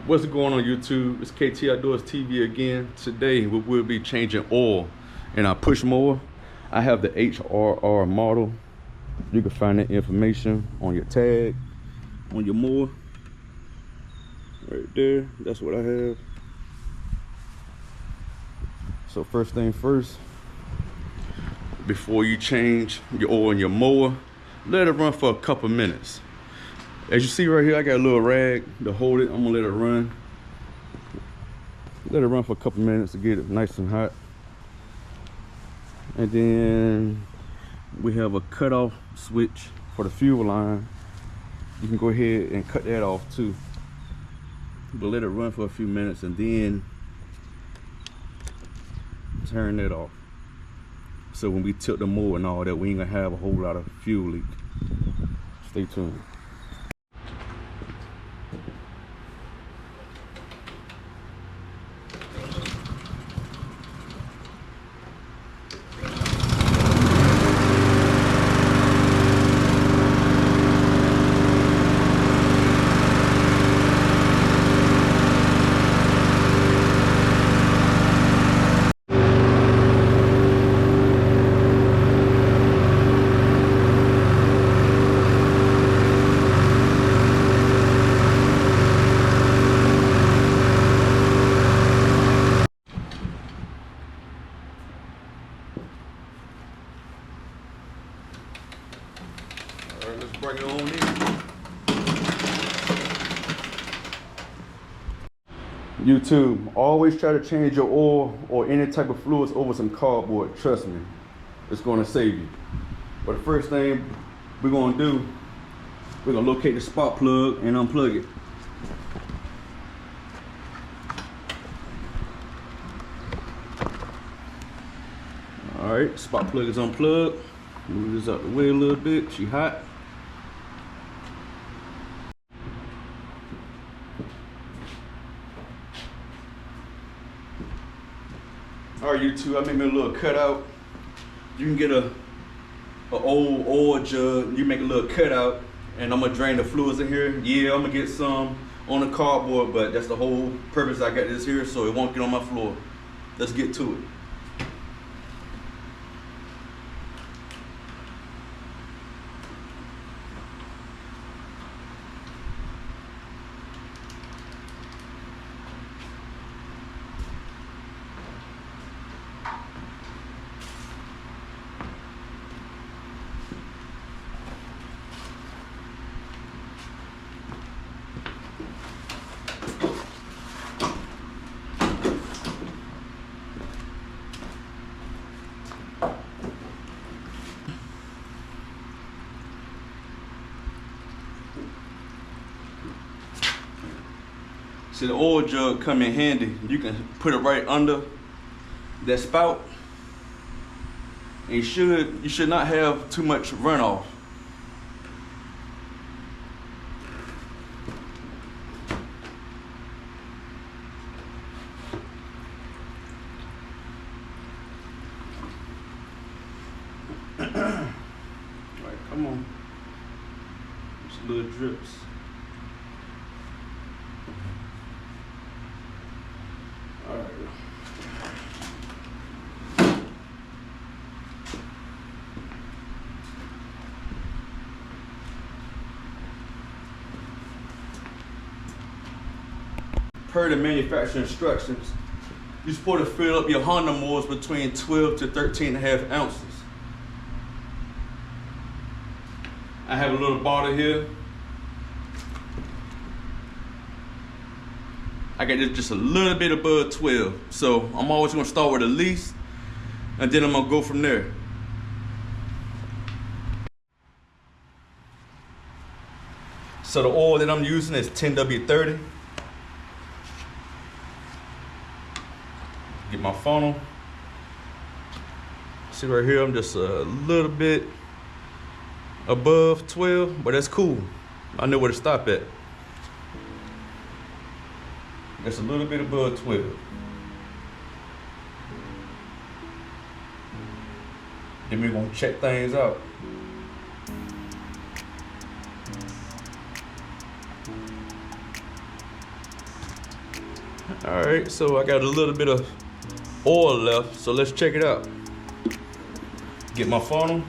What's going on YouTube? It's KT Outdoors TV again. Today we will be changing oil in our push mower. I have the HRR model. You can find that information on your tag, on your mower. Right there, that's what I have. So first thing first, before you change your oil in your mower, let it run for a couple minutes. As you see right here, I got a little rag to hold it. I'm gonna let it run. Let it run for a couple minutes to get it nice and hot. And then we have a cutoff switch for the fuel line. You can go ahead and cut that off too. But let it run for a few minutes and then turn that off. So when we tilt the mower and all that, we ain't gonna have a whole lot of fuel leak. Stay tuned. Let's bring it on in. YouTube, always try to change your oil or any type of fluids over some cardboard. Trust me, it's going to save you. But the first thing we're going to do, we're going to locate the spark plug and unplug it. All right, spark plug is unplugged. Move this out the way a little bit. She hot. All right, YouTube, I made me a little cutout. You can get a old oil jug. You make a little cutout, and I'm gonna drain the fluids in here. Yeah, I'm gonna get some on the cardboard, but that's the whole purpose. I got this here, so it won't get on my floor. Let's get to it. See, the oil jug come in handy. You can put it right under that spout, and you should not have too much runoff. All right, come on. Just little drips. Per the manufacturer instructions, you're supposed to fill up your Honda mowers between 12 to 13.5 ounces. I have a little bottle here. I got this just a little bit above 12. So I'm always gonna start with the least, and then I'm gonna go from there. So the oil that I'm using is 10W30. Get my funnel. See right here, I'm just a little bit above 12, but that's cool. I know where to stop at. Just a little bit above 12. Then we're gonna check things out. All right, so I got a little bit of oil left, so let's check it out. Get my funnel.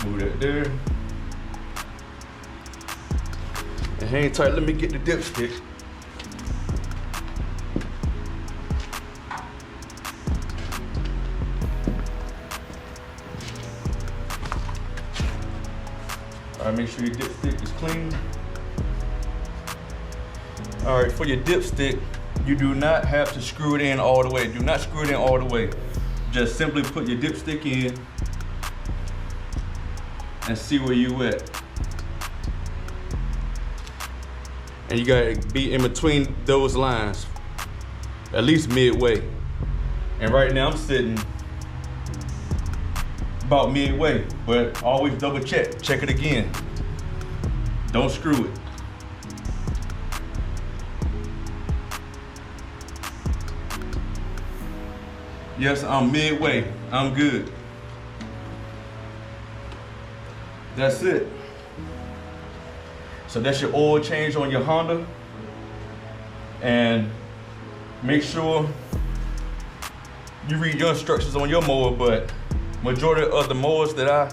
Move that there. And hang tight, let me get the dipstick. All right, make sure your dipstick is clean. All right, for your dipstick, you do not have to screw it in all the way. Do not screw it in all the way. Just simply put your dipstick in and see where you at. And you gotta be in between those lines, at least midway. And right now I'm sitting about midway, but always double check. Check it again. Don't screw it. Yes, I'm midway. I'm good. That's it. So that's your oil change on your Honda. And make sure you read your instructions on your mower, but majority of the mowers that I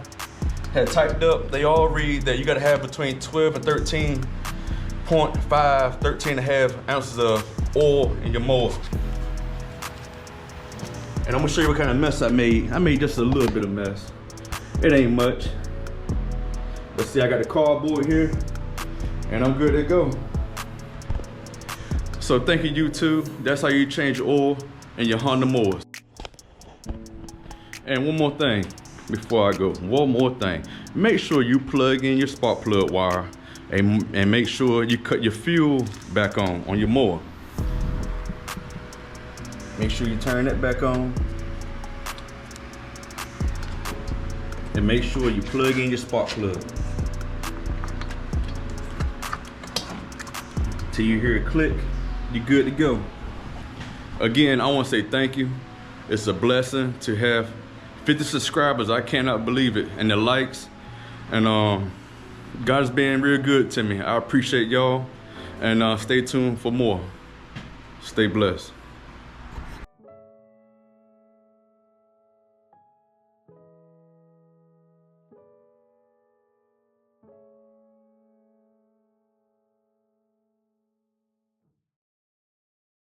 had typed up, they all read that you gotta have between 12 and 13.5, 13 and a half ounces of oil in your mower. And I'm gonna show you what kind of mess I made. I made just a little bit of mess. It ain't much. Let's see, I got the cardboard here and I'm good to go. So thank you, YouTube. That's how you change oil in your Honda mowers. And one more thing before I go, one more thing. Make sure you plug in your spark plug wire and make sure you cut your fuel back on your mower. Make sure you turn that back on. And make sure you plug in your spark plug. Till you hear it click, you're good to go. Again, I want to say thank you. It's a blessing to have 50 subscribers. I cannot believe it. And the likes. And God has been real good to me. I appreciate y'all. And stay tuned for more. Stay blessed.